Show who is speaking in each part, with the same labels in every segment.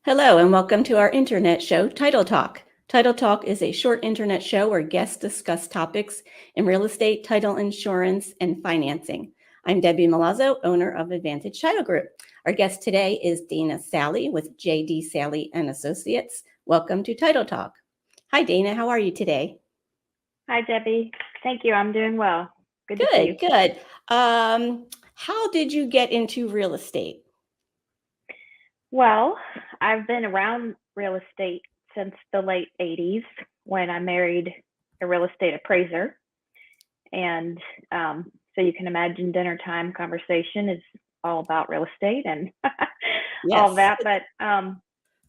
Speaker 1: Hello, and welcome to our internet show, Title Talk. Title Talk is a short internet show where guests discuss topics in real estate, title insurance, and financing. I'm Debbie Milazzo, owner of Advantage Title Group. Our guest today is Dana Salley with J.D. Salley and Associates. Welcome to Title Talk. Hi, Dana. How are you today?
Speaker 2: Hi, Debbie. Thank you. I'm doing well. Good to see you.
Speaker 1: Good. How did you get into real estate?
Speaker 2: Well, I've been around real estate since the late 80s when I married a real estate appraiser. And so you can imagine dinner time conversation is all about real estate and all that. But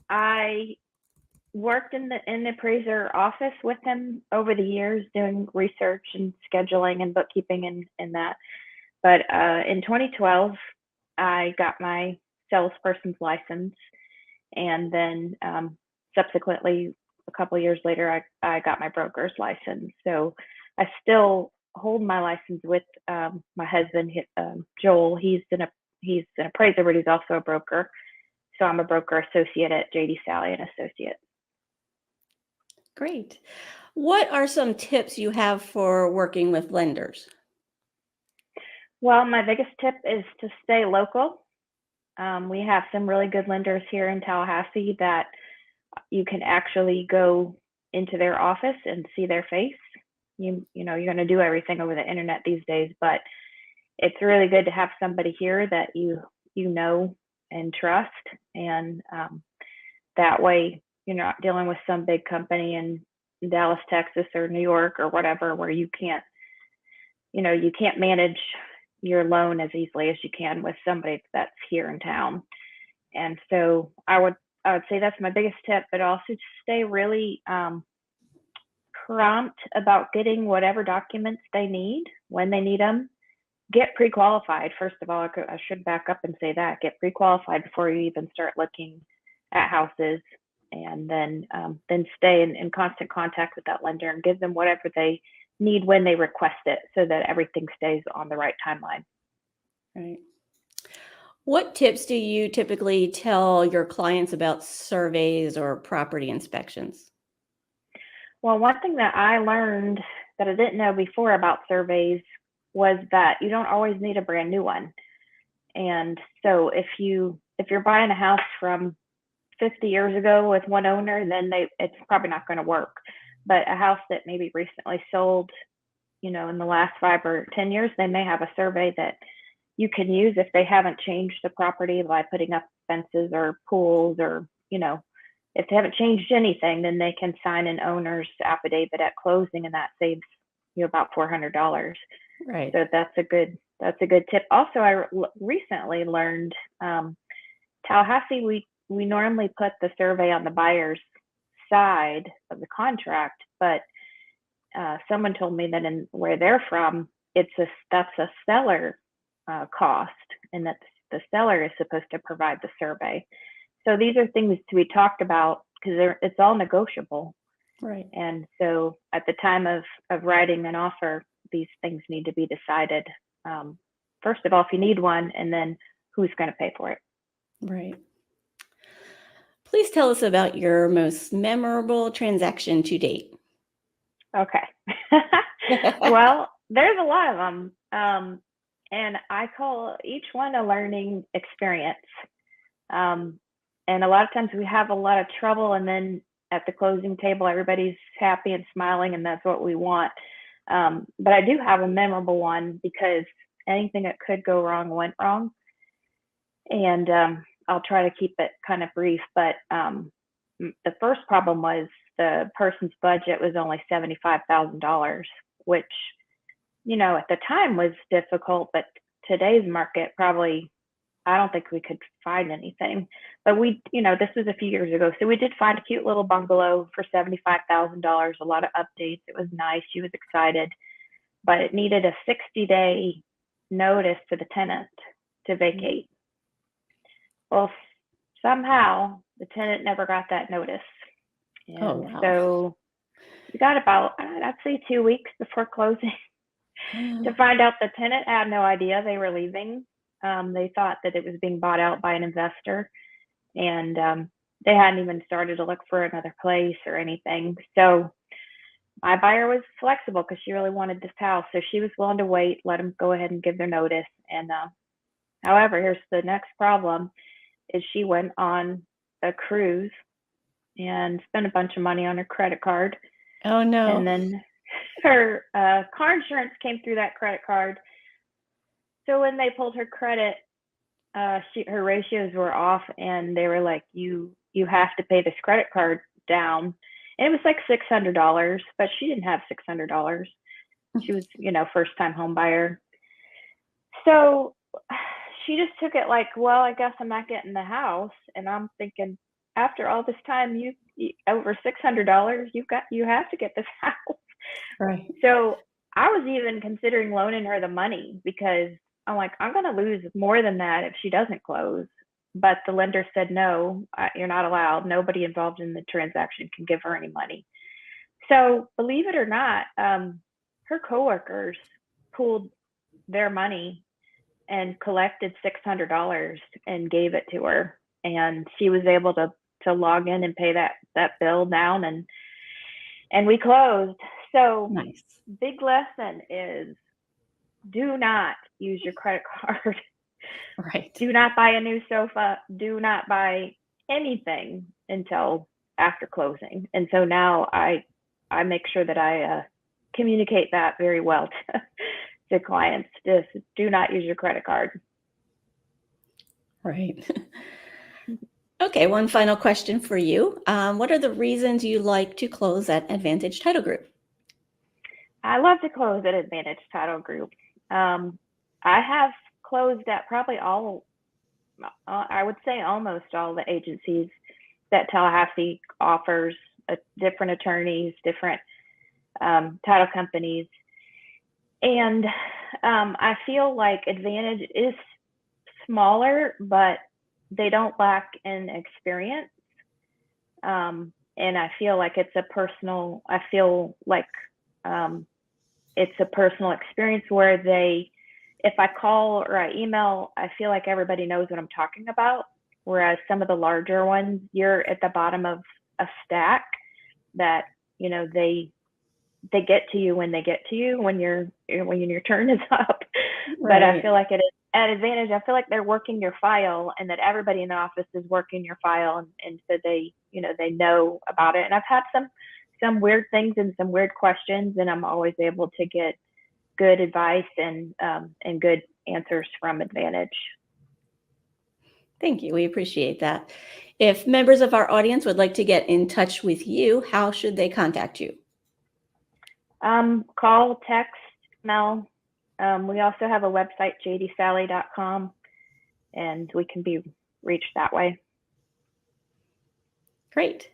Speaker 2: I worked in the appraiser office with him over the years doing research and scheduling and bookkeeping and that. But in 2012, I got my salesperson's license, and then subsequently, a couple of years later, I got my broker's license. So I still hold my license with my husband, Joel. He's an appraiser, but he's also a broker. So I'm a broker associate at J.D. Salley and Associates.
Speaker 1: Great. What are some tips you have for working with lenders?
Speaker 2: Well, my biggest tip is to stay local. We have some really good lenders here in Tallahassee that you can actually go into their office and see their face. You know, you're going to do everything over the internet these days, but it's really good to have somebody here that you know and trust, and that way you're not dealing with some big company in Dallas, Texas, or New York or whatever, where you can't manage your loan as easily as you can with somebody that's here in town. And so I would say that's my biggest tip, but also to stay really prompt about getting whatever documents they need when they need them. Get pre-qualified. First of all, I should back up and say that. Get pre-qualified before you even start looking at houses, and then stay in constant contact with that lender and give them whatever they need when they request it, so that everything stays on the right timeline.
Speaker 1: Right. What tips do you typically tell your clients about surveys or property inspections?
Speaker 2: Well, one thing that I learned that I didn't know before about surveys was that you don't always need a brand new one. And so if you're buying a house from 50 years ago with one owner, then it's probably not going to work. But a house that maybe recently sold, in the last 5 or 10 years, they may have a survey that you can use if they haven't changed the property by putting up fences or pools, or, if they haven't changed anything, then they can sign an owner's affidavit at closing, and that saves you about $400.
Speaker 1: Right.
Speaker 2: So that's a good tip. Also, I recently learned Tallahassee, we normally put the survey on the buyer's side of the contract, but someone told me that in where they're from, that's a seller cost, and that the seller is supposed to provide the survey. So these are things to be talked about, because it's all negotiable.
Speaker 1: Right.
Speaker 2: And so at the time of writing an offer, these things need to be decided. First of all, if you need one, and then who's going to pay for it.
Speaker 1: Right. Please tell us about your most memorable transaction to date.
Speaker 2: Okay. Well, there's a lot of them. And I call each one a learning experience. And a lot of times we have a lot of trouble, and then at the closing table, everybody's happy and smiling, and that's what we want. But I do have a memorable one, because anything that could go wrong went wrong. And I'll try to keep it kind of brief, but the first problem was the person's budget was only $75,000, which, at the time was difficult, but today's market probably, I don't think we could find anything. But we, this was a few years ago. So we did find a cute little bungalow for $75,000, a lot of updates. It was nice. She was excited, but it needed a 60-day notice to the tenant to vacate. Well, somehow the tenant never got that notice. And so we got about, I'd say 2 weeks before closing to find out the tenant had no idea they were leaving. They thought that it was being bought out by an investor, and they hadn't even started to look for another place or anything. So my buyer was flexible because she really wanted this house. So she was willing to wait, let them go ahead and give their notice. And however, here's the next problem is she went on a cruise and spent a bunch of money on her credit card.
Speaker 1: Oh, no.
Speaker 2: And then her car insurance came through that credit card. So when they pulled her credit, her ratios were off, and they were like, you have to pay this credit card down. And it was like $600, but she didn't have $600. She was, first time home buyer. So she just took it like, well, I guess I'm not getting the house. And I'm thinking, after all this time, you over $600, you have to get this house.
Speaker 1: Right.
Speaker 2: So I was even considering loaning her the money because I'm like, I'm going to lose more than that if she doesn't close. But the lender said, no, you're not allowed. Nobody involved in the transaction can give her any money. So believe it or not, her coworkers pooled their money and collected $600 and gave it to her. And she was able to log in and pay that bill down, and we closed. So
Speaker 1: nice.
Speaker 2: Big lesson is, do not use your credit card.
Speaker 1: Right.
Speaker 2: Do not buy a new sofa. Do not buy anything until after closing. And so now I make sure that I communicate that very well to clients. Just do not use your credit card.
Speaker 1: Right. Okay, one final question for you. What are the reasons you like to close at Advantage Title Group?
Speaker 2: I love to close at Advantage Title Group. I have closed at probably all, I would say almost all the agencies that Tallahassee offers, different attorneys, different title companies. And I feel like Advantage is smaller, but they don't lack in experience. And I feel like it's a personal experience where if I call or I email, I feel like everybody knows what I'm talking about. Whereas some of the larger ones, you're at the bottom of a stack that, they get to you when they get to you when your turn is up. Right. But I feel like it is at Advantage. I feel like they're working your file, and that everybody in the office is working your file, and so they know about it. And I've had some weird things and some weird questions, and I'm always able to get good advice and good answers from Advantage.
Speaker 1: Thank you. We appreciate that. If members of our audience would like to get in touch with you, how should they contact you?
Speaker 2: Call, text, email. We also have a website, jdsalley.com, and we can be reached that way.
Speaker 1: Great.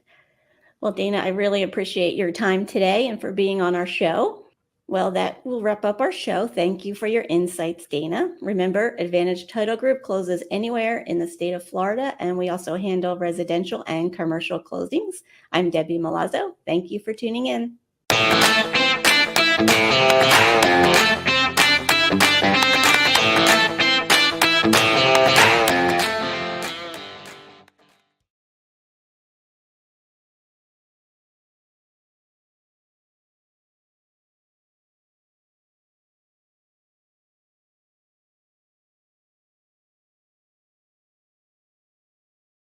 Speaker 1: Well, Dana, I really appreciate your time today and for being on our show. Well, that will wrap up our show. Thank you for your insights, Dana. Remember, Advantage Title Group closes anywhere in the state of Florida, and we also handle residential and commercial closings. I'm Debbie Milazzo. Thank you for tuning in.